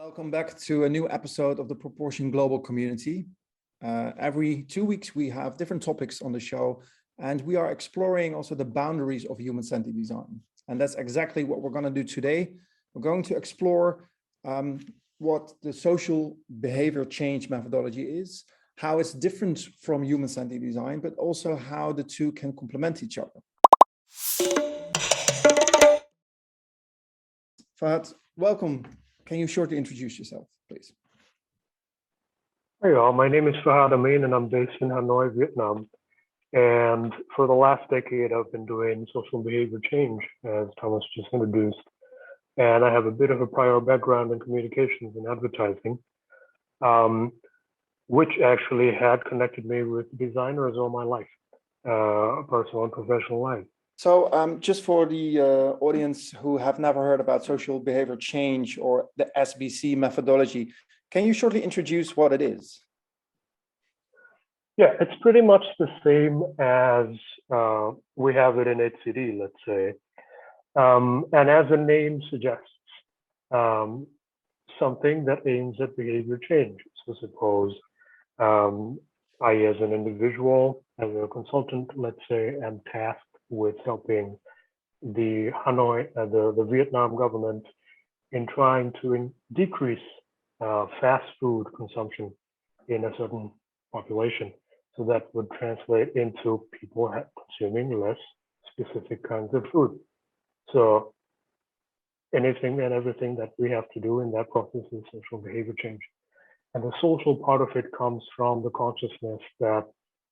Welcome back to a new episode of the Proportion Global Community. Every 2 weeks, we have different topics on the show, and we are exploring also the boundaries of human-centered design. And that's exactly what we're going to do today. We're going to explore what the social behavior change methodology is, how it's different from human-centered design, but also how the two can complement each other. Fahad, welcome. Can you shortly introduce yourself, please? Hey all, my name is Fahad Ameen and I'm based in Hanoi, Vietnam. And for the last decade, I've been doing social behavior change, as Thomas just introduced. And I have a bit of a prior background in communications and advertising, which actually had connected me with designers all my life, personal and professional life. So just for the audience who have never heard about social behavior change or the SBC methodology, can you shortly introduce what it is? Yeah, it's pretty much the same as we have it in HCD, let's say. And as the name suggests, something that aims at behavior change. So suppose I, as an individual, as a consultant, let's say, am tasked with helping the Hanoi, the Vietnam government in trying to decrease fast food consumption in a certain population. So that would translate into people consuming less specific kinds of food. So anything and everything that we have to do in that process is social behavior change. And the social part of it comes from the consciousness that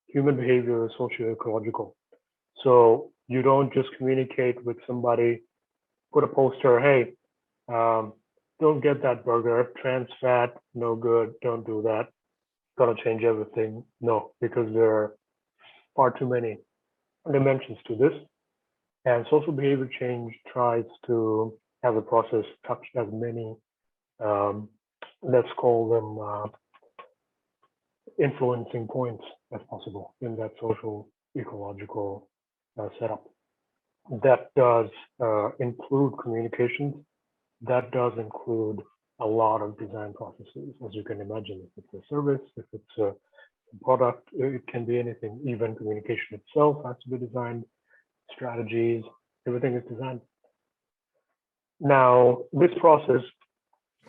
human behavior is socio-ecological. So you don't just communicate with somebody, put a poster, hey, don't get that burger, trans fat, no good, don't do that, gotta change everything. No, because there are far too many dimensions to this. And social behavior change tries to have a process touch as many, let's call them influencing points as possible in that social ecological setup. That does include communications. That does include a lot of design processes, as you can imagine. If it's a service, if it's a product, it can be anything. Even communication itself has to be designed. Strategies, everything is designed. Now, this process,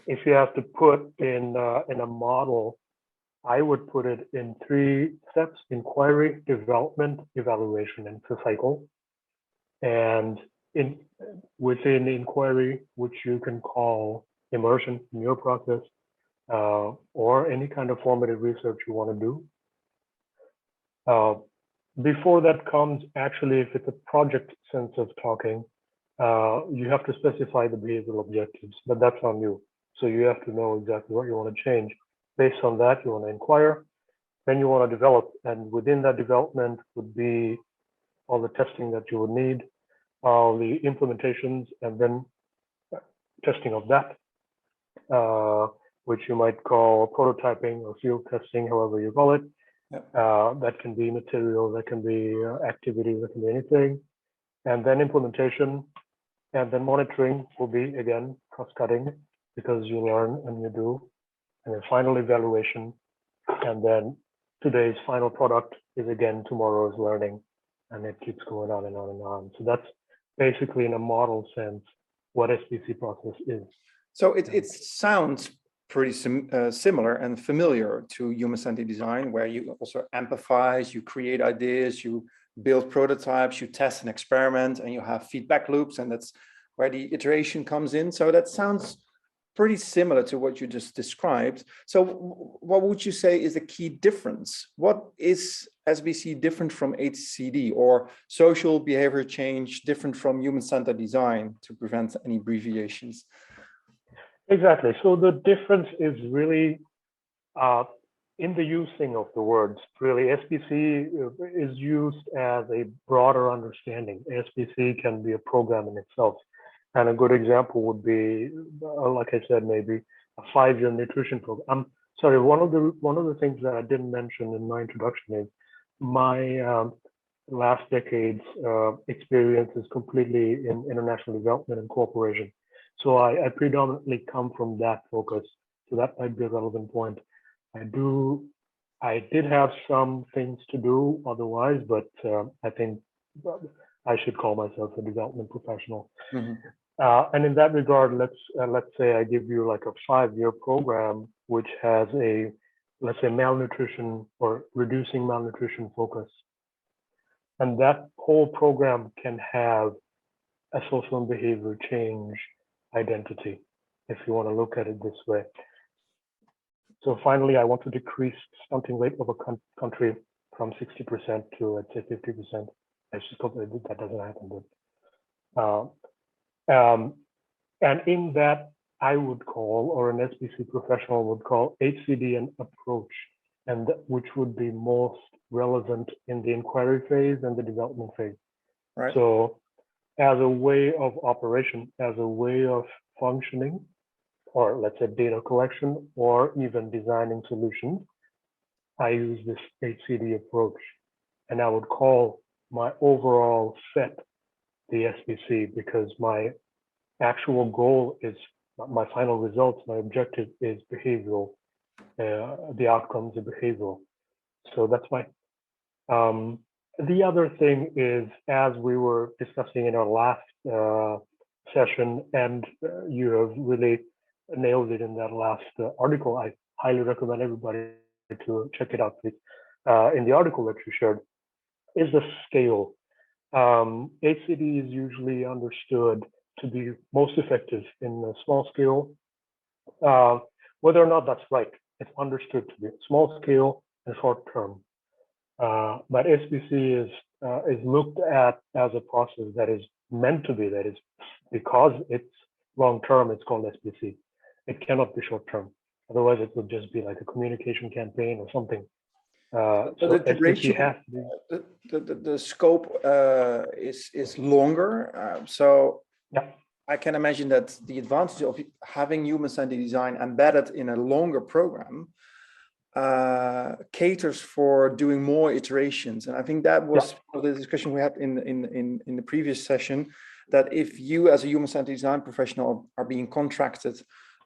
if you have to put in a model, I would put it in 3 steps: inquiry, development, evaluation, and cycle. And within inquiry, which you can call immersion in your process, or any kind of formative research you want to do. Before that comes, actually, if it's a project sense of talking, you have to specify the behavioral objectives, but that's on you. So you have to know exactly what you want to change. Based on that, you want to inquire, then you want to develop, and within that development would be all the testing that you would need, all the implementations, and then testing of that, which you might call prototyping or field testing, however you call it. Yep. That can be material, that can be activity, that can be anything. And then implementation, and then monitoring will be, again, cross-cutting, because you learn and you do. And then final evaluation. And then today's final product is, again, tomorrow's learning. And it keeps going on and on and on. So that's basically, in a model sense, what SBC process is. So it sounds pretty similar and familiar to human-centered design, where you also empathize, you create ideas, you build prototypes, you test and experiment, and you have feedback loops, and that's where the iteration comes in. So that sounds pretty similar to what you just described. So what would you say is the key difference? What is SBC different from HCD, or social behavior change different from human-centered design, to prevent any abbreviations? Exactly. So the difference is really in the using of the words. Really, SBC is used as a broader understanding. SBC can be a program in itself. And a good example would be, like I said, maybe a 5-year nutrition program. I'm sorry, one of the things that I didn't mention in my introduction is my last decade's experience is completely in international development and cooperation. So I predominantly come from that focus. So that might be a relevant point. I did have some things to do otherwise, but I think I should call myself a development professional. Mhm. And in that regard, let's say I give you like a 5-year program which has a, let's say, malnutrition or reducing malnutrition focus, and that whole program can have a social and behavior change identity, if you want to look at it this way. So finally, I want to decrease stunting rate of a country from 60% to, let's say, 50%. I just hope that doesn't happen. But, and in that, I would call, or an SBC professional would call, HCD an approach, and which would be most relevant in the inquiry phase and the development phase. Right. So as a way of operation, as a way of functioning, or let's say data collection, or even designing solutions, I use this HCD approach. And I would call my overall set the SBC, because my actual goal is, my final results, my objective is behavioral. The outcomes are behavioral. So that's my, the other thing is, as we were discussing in our last session, and you have really nailed it in that last article, I highly recommend everybody to check it out, please. In the article that you shared, is the scale. HCD is usually understood to be most effective in a small scale. Whether or not that's right, it's understood to be small scale and short term. But SBC is looked at as a process that is meant to be, that is, because it's long term, it's called SBC. It cannot be short term. Otherwise, it would just be like a communication campaign or something. So so the SBC duration, has to be, the scope is longer. So yeah. I can imagine that the advantage of having human-centered design embedded in a longer program caters for doing more iterations. And I think that was the discussion we had in the previous session, that if you as a human-centered design professional are being contracted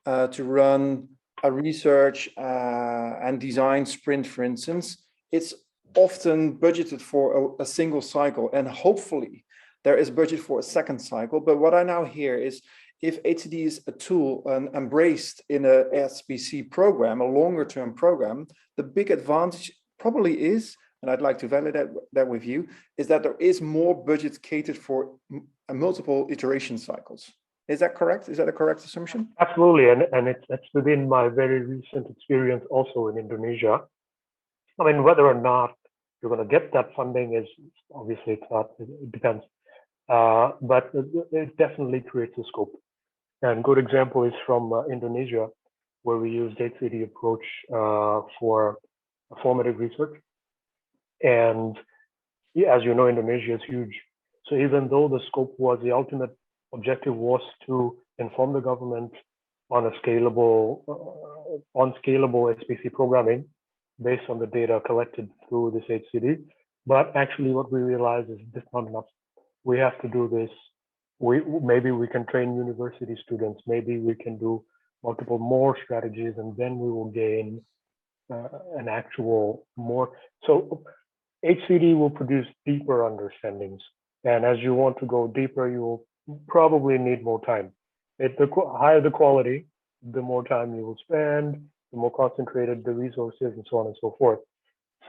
to run a research and design sprint, for instance, it's often budgeted for a single cycle, and hopefully there is budget for a second cycle. But what I now hear is, if HCD is a tool and embraced in a SBC program, a longer term program, the big advantage probably is, and I'd like to validate that with you, is that there is more budget catered for multiple iteration cycles. Is that correct? Is that a correct assumption? Absolutely, and it's within my very recent experience also in Indonesia. I mean, whether or not you're going to get that funding is obviously, it's not, it depends. But it definitely creates a scope. And good example is from Indonesia, where we used HCD approach for formative research. And as you know, Indonesia is huge. So even though the scope was, the ultimate objective was to inform the government on a scalable, SBC programming based on the data collected through this HCD. But actually what we realized is this is not enough. We have to do this. Maybe we can train university students. Maybe we can do multiple more strategies, and then we will gain an actual more. So HCD will produce deeper understandings. And as you want to go deeper, you will probably need more time. The higher the quality, the more time you will spend, the more concentrated the resources, and so on and so forth.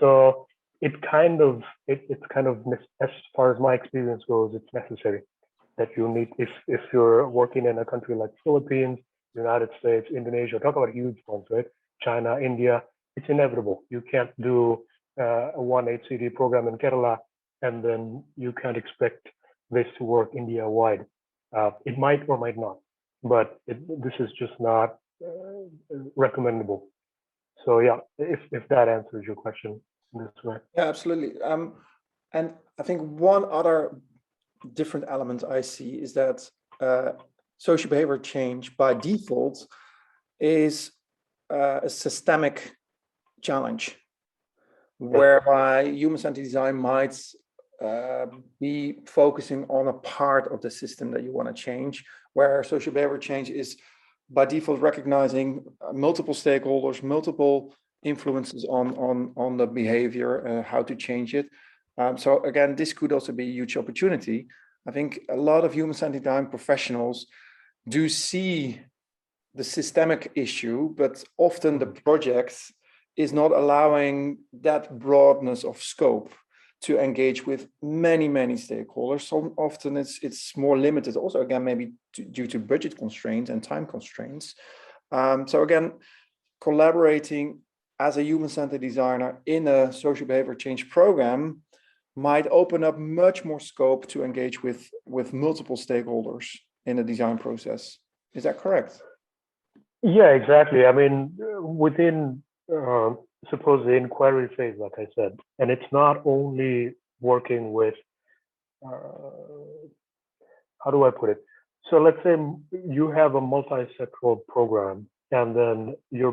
So it's kind of, as far as my experience goes, it's necessary that you need, if you're working in a country like Philippines, United States, Indonesia, talk about huge ones, right? China, India, it's inevitable. You can't do a one HCD program in Kerala, and then you can't expect this to work India-wide. It might or might not, but this is just not recommendable. So yeah, if that answers your question in this way. Yeah, absolutely. And I think one other different element I see is that social behavior change by default is a systemic challenge, whereby human-centered design might be focusing on a part of the system that you want to change, where social behavior change is by default recognizing multiple stakeholders, multiple influences on the behavior, how to change it. So again, this could also be a huge opportunity. I think a lot of human-centered design professionals do see the systemic issue, but often the project is not allowing that broadness of scope to engage with many stakeholders. So often it's more limited. Also, again, maybe due to budget constraints and time constraints. So again, collaborating as a human-centered designer in a social behavior change program might open up much more scope to engage with multiple stakeholders in the design process. Is that correct? Yeah, exactly. I mean, within suppose the inquiry phase, like I said, and it's not only working with how do I put it? So let's say you have a multi-sectoral program, and then your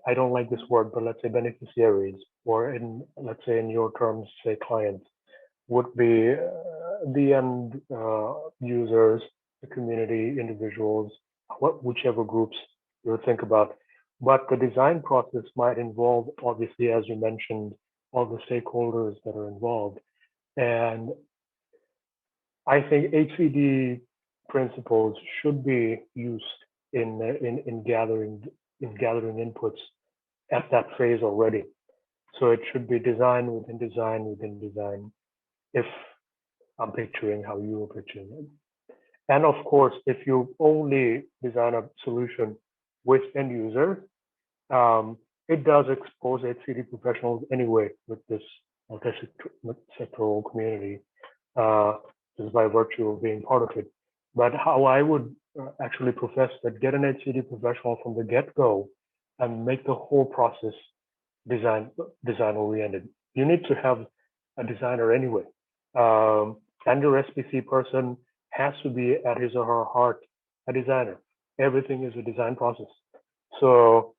I don't like this word, but let's say beneficiaries, or let's say in your terms, say clients, would be the end users, the community, individuals, whichever groups you think about. But the design process might involve, obviously, as you mentioned, all the stakeholders that are involved. And I think HCD principles should be used in gathering inputs at that phase already. So it should be design within design within design, if I'm picturing how you were picturing it. And of course, if you only design a solution with end users, it does expose HCD professionals anyway with this multi-sectoral community, just by virtue of being part of it. But how I would actually profess that get an HCD professional from the get-go and make the whole process design oriented. You need to have a designer anyway. And your SPC person has to be at his or her heart a designer. Everything is a design process. So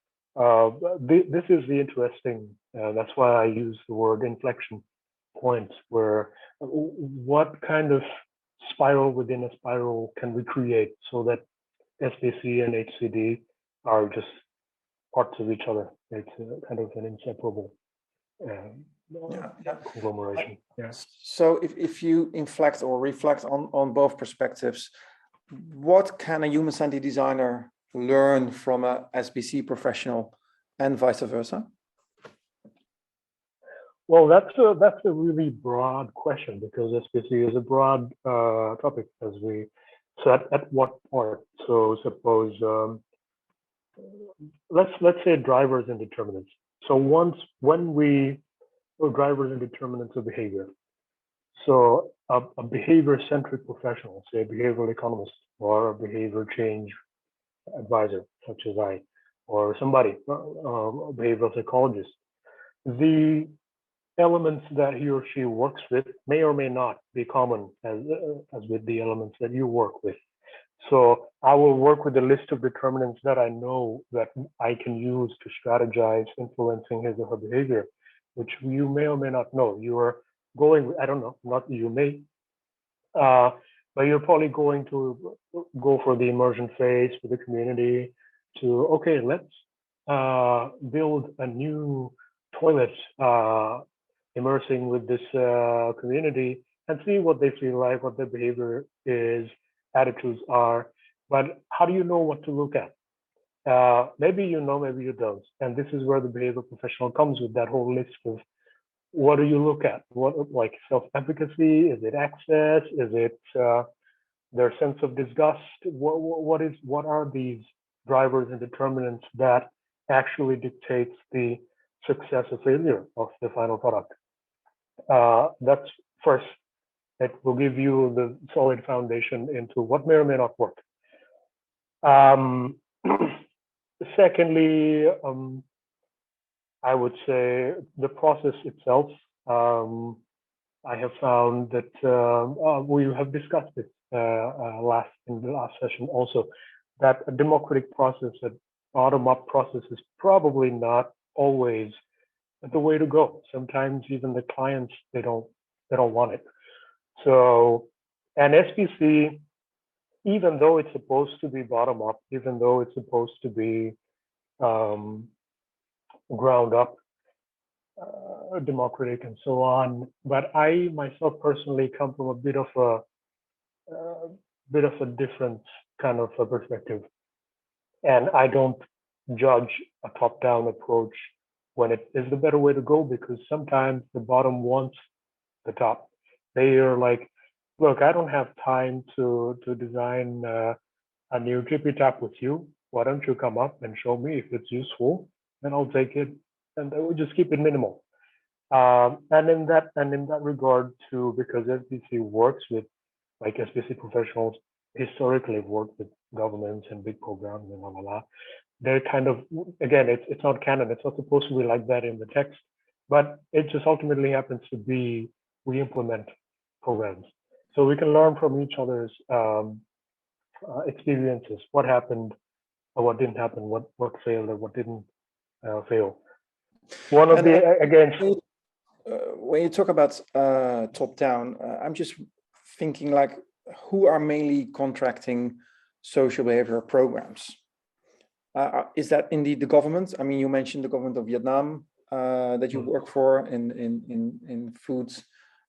this is the interesting, that's why I use the word inflection points, where what kind of spiral within a spiral can we create so that SPC and HCD are just parts of each other. It's kind of an inseparable conglomeration. Yeah. So if you inflect or reflect on both perspectives, what can a human-centered designer learn from a SPC professional and vice versa? Well, that's a really broad question, because SPC is a broad topic, as we. So at what part? So suppose let's say drivers and determinants. So when we drivers and determinants of behavior. So a behavior-centric professional, say a behavioral economist or a behavior change advisor, such as I, or somebody, a behavioral psychologist, the elements that he or she works with may or may not be common as with the elements that you work with. So I will work with a list of determinants that I know that I can use to strategize influencing his or her behavior, which you may or may not know. You are going, I don't know, not you may, but you're probably going to go for the immersion phase for the community to, okay, let's build a new toilet immersing with this community and see what they feel like, what their behavior is, attitudes are. But how do you know what to look at? Maybe you know, maybe you don't. And this is where the behavioral professional comes with that whole list of what do you look at? What, like self-efficacy? Is it access? Is it their sense of disgust? What are these drivers and determinants that actually dictates the success or failure of the final product? That's first. It will give you the solid foundation into what may or may not work. Secondly, I would say the process itself. I have found that we have discussed it in the last session also, that a democratic process, a bottom-up process, is probably not always the way to go. Sometimes even the clients, they don't want it. So, and SPC even though it's supposed to be bottom up, even though it's supposed to be um, ground up, democratic, and so on. But I myself personally come from a bit of a different kind of a perspective, and I don't judge a top-down approach when it is the better way to go, because sometimes the bottom wants the top. They are like, look, I don't have time to design a new tippy tap with you. Why don't you come up and show me if it's useful? Then I'll take it, and I will just keep it minimal. And in that regard too, because SBC works with, like, SBC professionals historically have worked with governments and big programs and la. They're kind of, again, it's not canon. It's not supposed to be like that in the text, but it just ultimately happens to be we implement programs, so we can learn from each other's experiences. What happened, or what didn't happen, what failed, or what didn't fail. One of And the again. when you talk about top down, I'm just thinking like, who are mainly contracting social behavior programs? Is that indeed the government? I mean, you mentioned the government of Vietnam that you work for in foods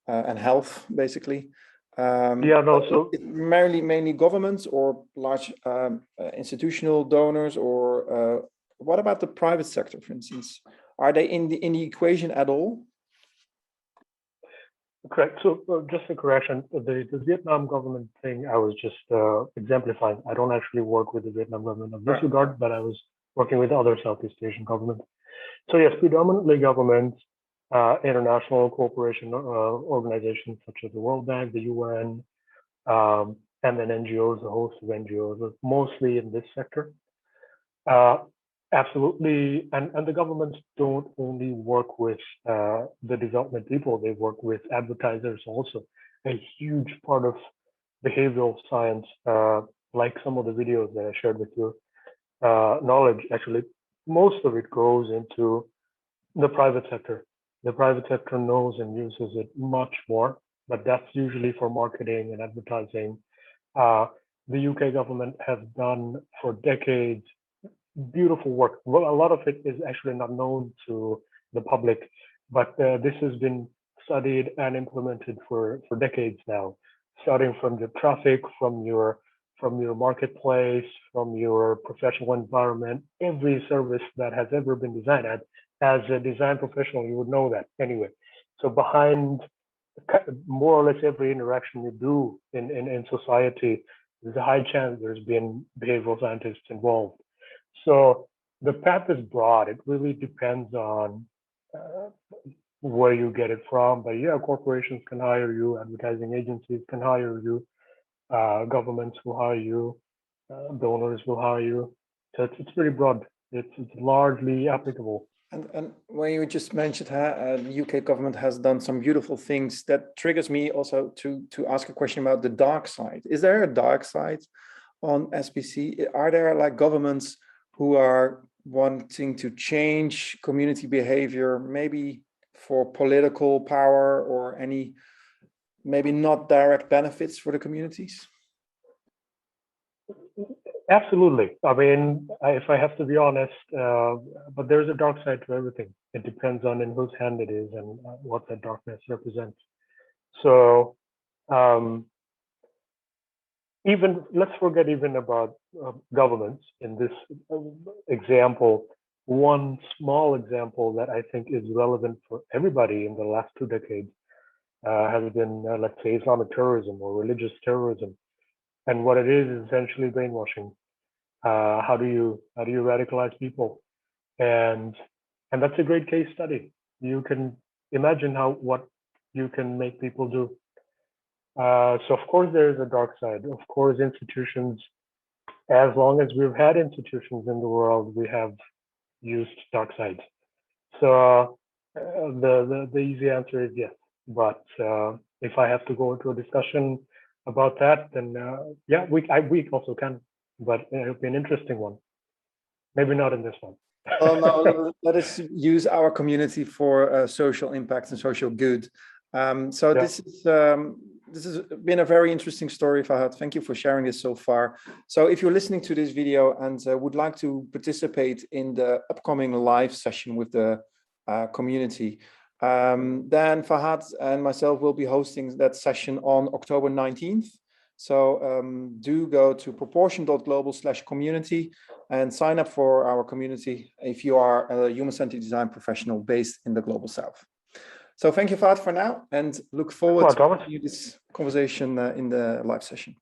and health, basically. Yeah, no, so Mainly governments or large institutional donors, or what about the private sector, for instance? Are they in the equation at all? correct. So just a correction, the Vietnam government thing I was just exemplifying. I don't actually work with the Vietnam government in this Right. regard, but I was working with other Southeast Asian governments. So yes, predominantly governments, international cooperation organizations such as the World Bank, the UN, and then NGOs, a host of NGOs, mostly in this sector. Uh, Absolutely, and the governments don't only work with the development people; they work with advertisers also. A huge part of behavioral science, like some of the videos that I shared with you, knowledge actually, most of it goes into the private sector. The private sector knows and uses it much more, but that's usually for marketing and advertising. Uh, the UK government has done for decades beautiful work. Well, a lot of it is actually not known to the public, but this has been studied and implemented for decades now, starting from your traffic, from your marketplace, from your professional environment, every service that has ever been designed. As a design professional, you would know that anyway. So behind more or less every interaction you do in society, there's a high chance there's been behavioral scientists involved. So the path is broad. It really depends on uh, where you get it from. But yeah, corporations can hire you, advertising agencies can hire you, governments will hire you, donors will hire you. So it's pretty broad. It's largely applicable. And when you just mentioned how the UK government has done some beautiful things, that triggers me also to ask a question about the dark side. Is there a dark side on SPC? Are there like governments who are wanting to change community behavior, maybe for political power or any maybe not direct benefits for the communities? Absolutely. I mean, if I have to be honest, but there's a dark side to everything. It depends on in whose hand it is and what that darkness represents. So um, even let's forget even about governments in this example. One small example that I think is relevant for everybody in the last 2 decades has been, let's say, Islamic terrorism or religious terrorism. And what it is essentially brainwashing. How do you radicalize people? And and that's a great case study. You can imagine what you can make people do. So of course there is a dark side. Of course, institutions, as long as we've had institutions in the world, we have used dark sides. So the easy answer is yes. But if I have to go into a discussion about that, then yeah, we also can. But it'll be an interesting one. Maybe not in this one. Well, no, let us use our community for social impact and social good. So Yeah. this is this has been a very interesting story, Fahad. Thank you for sharing this so far. So if you're listening to this video and would like to participate in the upcoming live session with the community, then Fahad and myself will be hosting that session on October 19th. So do go to proportion.global/community and sign up for our community if you are a human-centered design professional based in the Global South. So thank you, Fahad, for now, and look forward to Thomas. continue this conversation in the live session.